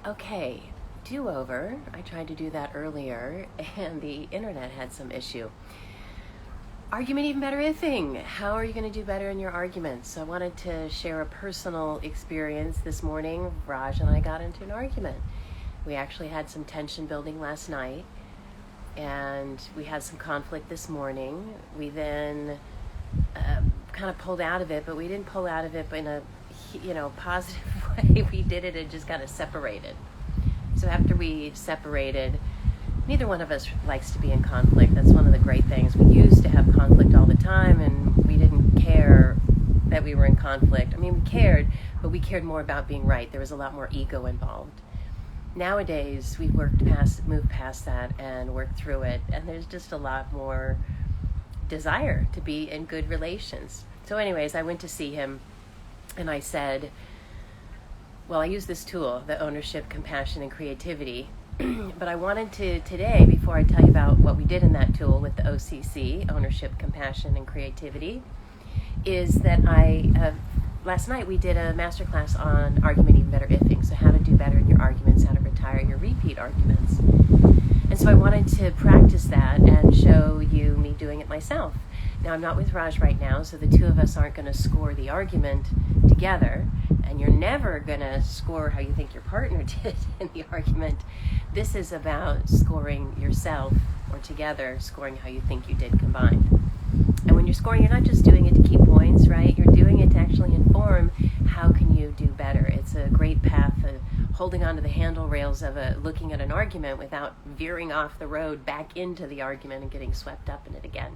Okay, do-over. I tried to do that earlier, and the internet had some issue. Argument even better ifing. How are you going to do better in your arguments? So I wanted to share a personal experience this morning. Raj and I got into an argument. We actually had some tension building last night, and we had some conflict this morning. We then kind of pulled out of it, but we didn't pull out of it in a positive way. We did it and just kind of separated. So after we separated, neither one of us likes to be in conflict. That's one of the great things. We used to have conflict all the time, and we didn't care that we were in conflict. I mean, we cared, but we cared more about being right. There was a lot more ego involved. Nowadays, we've moved past that and worked through it, and there's just a lot more desire to be in good relations. So anyways, I went to see him, and I said, well, I use this tool, the ownership, compassion, and creativity. But I wanted to today, before I tell you about what we did in that tool with the OCC, ownership, compassion, and creativity, is that last night we did a masterclass on argument even better ifing. So how to do better in your arguments, how to retire your repeat arguments. And so I wanted to practice that and show you me doing it myself. Now, I'm not with Raj right now, so the two of us aren't going to score the argument together, and you're never going to score how you think your partner did in the argument. This is about scoring yourself, or together, scoring how you think you did combined. And when you're scoring, you're not just doing it to keep points, right? You're doing it to actually inform how can you do better. It's a great path of holding onto the handle rails of looking at an argument without veering off the road back into the argument and getting swept up in it again.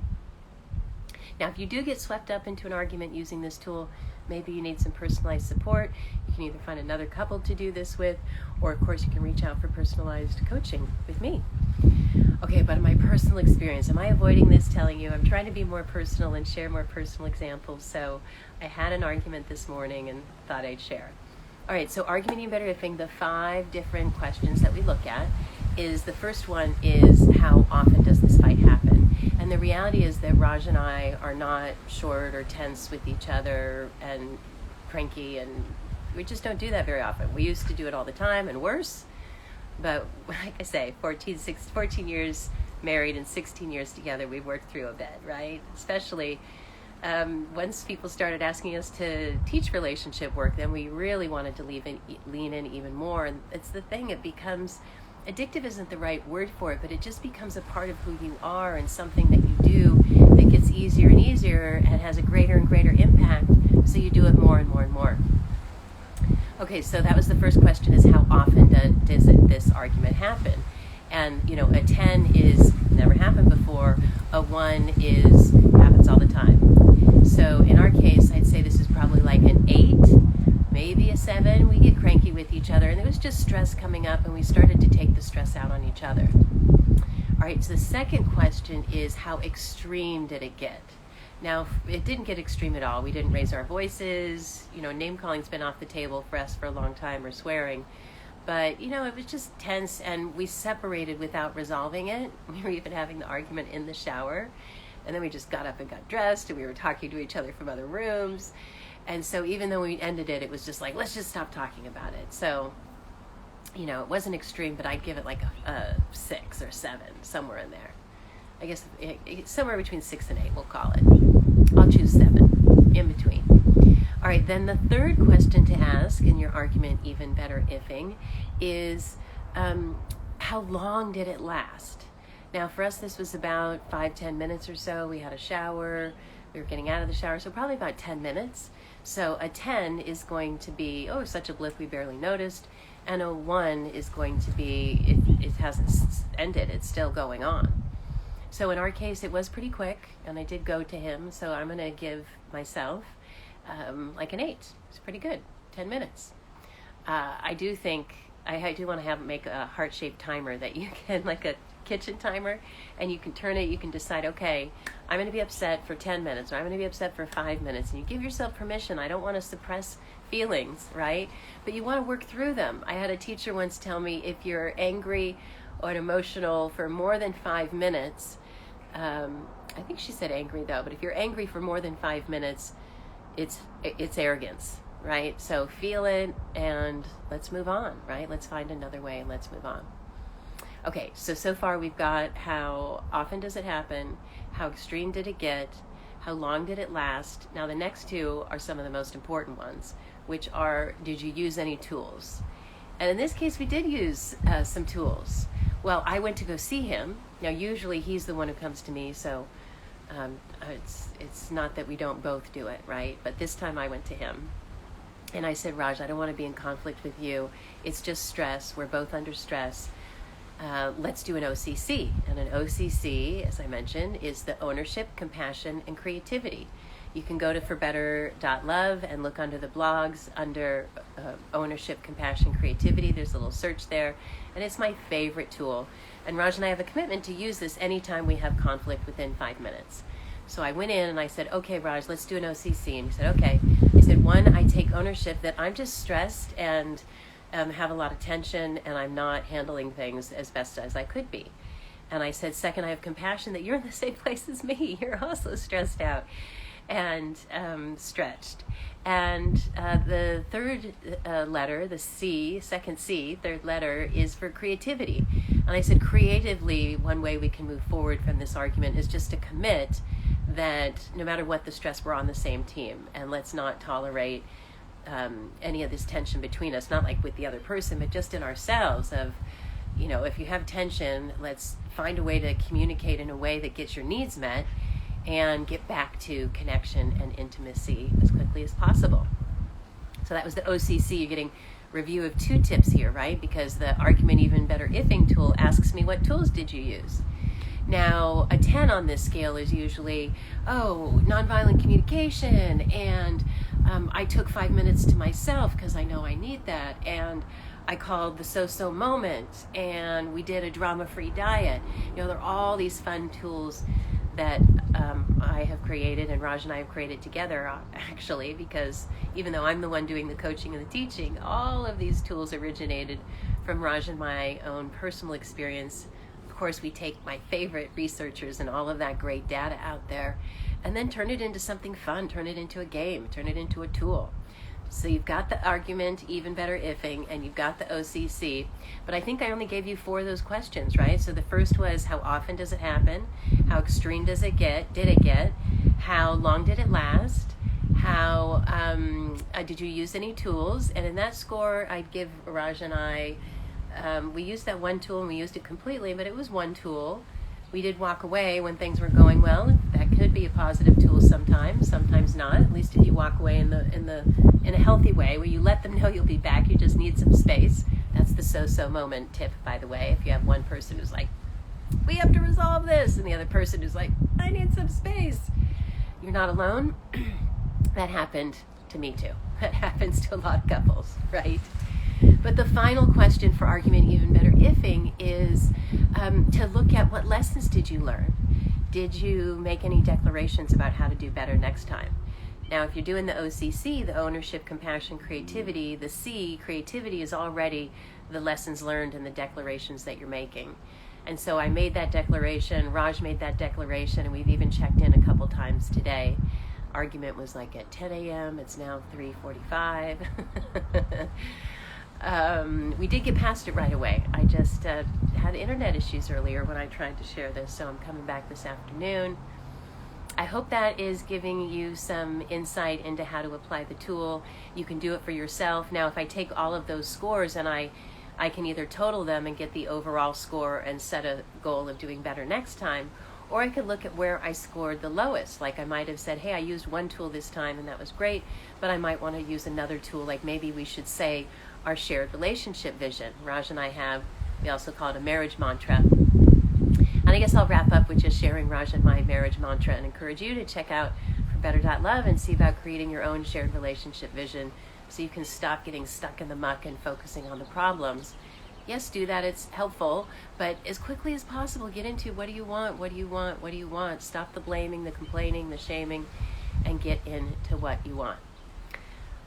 Now, if you do get swept up into an argument using this tool, maybe you need some personalized support. You can either find another couple to do this with, or of course you can reach out for personalized coaching with me. Okay, but in my personal experience, am I avoiding this telling you? I'm trying to be more personal and share more personal examples. So I had an argument this morning and thought I'd share. All right, so argument even better ifing, the 5 different questions that we look at is, the first one is, how often does this fight happen? And the reality is that Raj and I are not short or tense with each other and cranky, and we just don't do that very often. We used to do it all the time and worse, but like I say, 14 years married and 16 years together, we've worked through a bit, right? Especially once people started asking us to teach relationship work, then we really wanted to lean in even more. And it's the thing, it becomes, addictive isn't the right word for it, but it just becomes a part of who you are and something that you do that gets easier and easier and has a greater and greater impact, so you do it more and more and more. Okay, so that was the first question, is how often does this argument happen? And, a 10 is never happened before, a 1 is happens all the time. So in our case, I'd say this is probably like an 8, maybe a 7. We get cranky with each other, and there was just stress coming up, and we started to take the stress out on each other. All right, so the second question is, how extreme did it get? Now, it didn't get extreme at all. We didn't raise our voices. Name calling's been off the table for us for a long time, or swearing. But, it was just tense, and we separated without resolving it. We were even having the argument in the shower, and then we just got up and got dressed, and we were talking to each other from other rooms. And so even though we ended it, it was just like, let's just stop talking about it. So, it wasn't extreme, but I'd give it like a 6 or 7, somewhere in there. I guess somewhere between 6 and 8, we'll call it. I'll choose 7, in between. All right, then the third question to ask in your argument even better ifing is, how long did it last? Now, for us, this was about 5-10 minutes or so. We had a shower. We were getting out of the shower, so probably about 10 minutes. So a 10 is going to be, such a blip, we barely noticed. And a 1 is going to be, it hasn't ended, it's still going on. So in our case, it was pretty quick, and I did go to him, so I'm going to give myself like an 8. It's pretty good, 10 minutes. I do want to make a heart-shaped timer that you can, like a kitchen timer, and you can turn it, you can decide, okay, I'm going to be upset for 10 minutes, or I'm going to be upset for 5 minutes, and you give yourself permission. I don't want to suppress feelings, right? But you want to work through them. I had a teacher once tell me, if you're angry or emotional for more than 5 minutes, I think she said angry though, but if you're angry for more than 5 minutes, it's arrogance. right? So feel it and let's move on, right? Let's find another way and let's move on. Okay, so far we've got how often does it happen, how extreme did it get, how long did it last. Now the next two are some of the most important ones, which are, did you use any tools? And in this case, we did use some tools. Well, I went to go see him. Now, usually he's the one who comes to me, so it's not that we don't both do it, right? But this time I went to him. And I said, Raj, I don't want to be in conflict with you. It's just stress. We're both under stress. Let's do an OCC. And an OCC, as I mentioned, is the ownership, compassion, and creativity. You can go to forbetter.love and look under the blogs under ownership, compassion, creativity. There's a little search there. And it's my favorite tool. And Raj and I have a commitment to use this anytime we have conflict within 5 minutes. So I went in and I said, okay, Raj, let's do an OCC. And he said, okay. I said, one, I take ownership that I'm just stressed and have a lot of tension and I'm not handling things as best as I could be. And I said, second, I have compassion that you're in the same place as me. You're also stressed out and stretched. And the third letter, the C, second C, third letter, is for creativity. And I said, creatively, one way we can move forward from this argument is just to commit that no matter what the stress, we're on the same team. And let's not tolerate any of this tension between us, not like with the other person, but just in ourselves of, you know, if you have tension, let's find a way to communicate in a way that gets your needs met and get back to connection and intimacy as quickly as possible. So that was the OCC. You're getting review of 2 tips here, right? Because the argument even better ifing tool asks me, what tools did you use? Now, a 10 on this scale is usually, nonviolent communication, and I took 5 minutes to myself because I know I need that, and I called the so-so moment, and we did a drama-free diet. You know, there are all these fun tools that I have created and Raj and I have created together, actually, because even though I'm the one doing the coaching and the teaching, all of these tools originated from Raj and my own personal experience. Of course, we take my favorite researchers and all of that great data out there and then turn it into something fun, turn it into a game, turn it into a tool. So you've got the argument, even better ifing, and you've got the OCC. But I think I only gave you 4 of those questions, right? So the first was, how often does it happen? How extreme does it get? Did it get? How long did it last? How did you use any tools? And in that score, I'd give Raj and I, we used that one tool and we used it completely, but it was one tool. We did walk away when things were going well. That could be a positive tool sometimes not. At least if you walk away in a healthy way, where you let them know you'll be back, you just need some space. That's the so-so moment tip, by the way. If you have one person who's like, we have to resolve this, and the other person who's like, I need some space, you're not alone. That happened to me too. That happens to a lot of couples, right? But the final question for argument even better ifing is to look at, what lessons did you learn? Did you make any declarations about how to do better next time? Now, if you're doing the OCC, the ownership, compassion, creativity, the C, creativity, is already the lessons learned and the declarations that you're making. And so I made that declaration, Raj made that declaration, and we've even checked in a couple times today. Argument was like at 10 a.m. It's now 3:45. We did get past it right away. I just had internet issues earlier when I tried to share this, so I'm coming back this afternoon. I hope that is giving you some insight into how to apply the tool. You can do it for yourself. Now, if I take all of those scores and I can either total them and get the overall score and set a goal of doing better next time, or I could look at where I scored the lowest. Like I might have said, hey, I used one tool this time and that was great, but I might want to use another tool. Like maybe we should say our shared relationship vision. Raj and I have, we also call it a marriage mantra. And I guess I'll wrap up with just sharing Raj and my marriage mantra and encourage you to check out forbetter.love and see about creating your own shared relationship vision so you can stop getting stuck in the muck and focusing on the problems. Yes, do that. It's helpful, but as quickly as possible, get into what do you want? What do you want? What do you want? Stop the blaming, the complaining, the shaming, and get into what you want.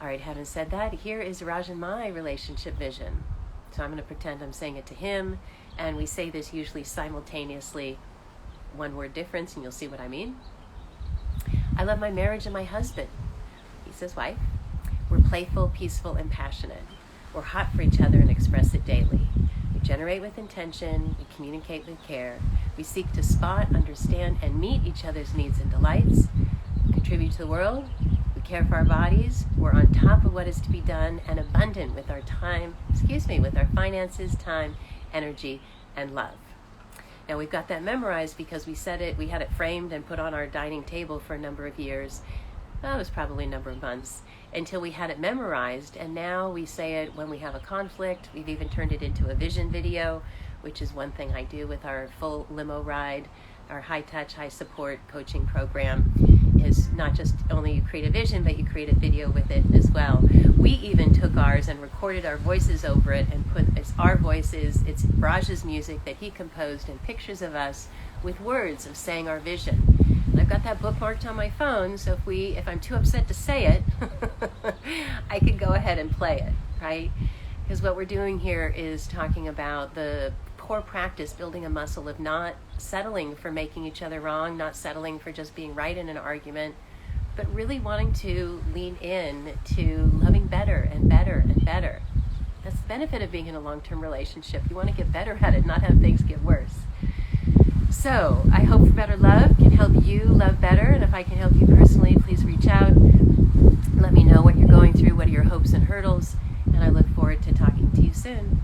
All right, having said that, here is Raj and my relationship vision. So I'm going to pretend I'm saying it to him, and we say this usually simultaneously, one word difference, and you'll see what I mean. I love my marriage and my husband. He's his wife. We're playful, peaceful, and passionate. We're hot for each other and express it daily. We generate with intention, we communicate with care, we seek to spot, understand, and meet each other's needs and delights, contribute to the world, we care for our bodies, we're on top of what is to be done, and abundant with our with our finances, time, energy, and love. Now we've got that memorized because we had it framed and put on our dining table for a number of years. It was probably a number of months until we had it memorized, and now we say it when we have a conflict. We've even turned it into a vision video, which is one thing I do with our full limo ride. Our high touch, high support coaching program is not just only you create a vision, but you create a video with it as well. We even took ours and recorded our voices over it and it's our voices, it's Raj's music that he composed, and pictures of us with words of saying our vision. And I've got that bookmarked on my phone, so if I'm too upset to say it, I could go ahead and play it, right? Because what we're doing here is talking about the core practice, building a muscle of not settling for making each other wrong, not settling for just being right in an argument, but really wanting to lean in to loving better and better and better. That's the benefit of being in a long-term relationship. You want to get better at it, not have things get worse. So I hope For Better Love can help you love better, and if I can help you personally, please reach out. Let me know what you're going through, what are your hopes and hurdles, and I look forward to talking to you soon.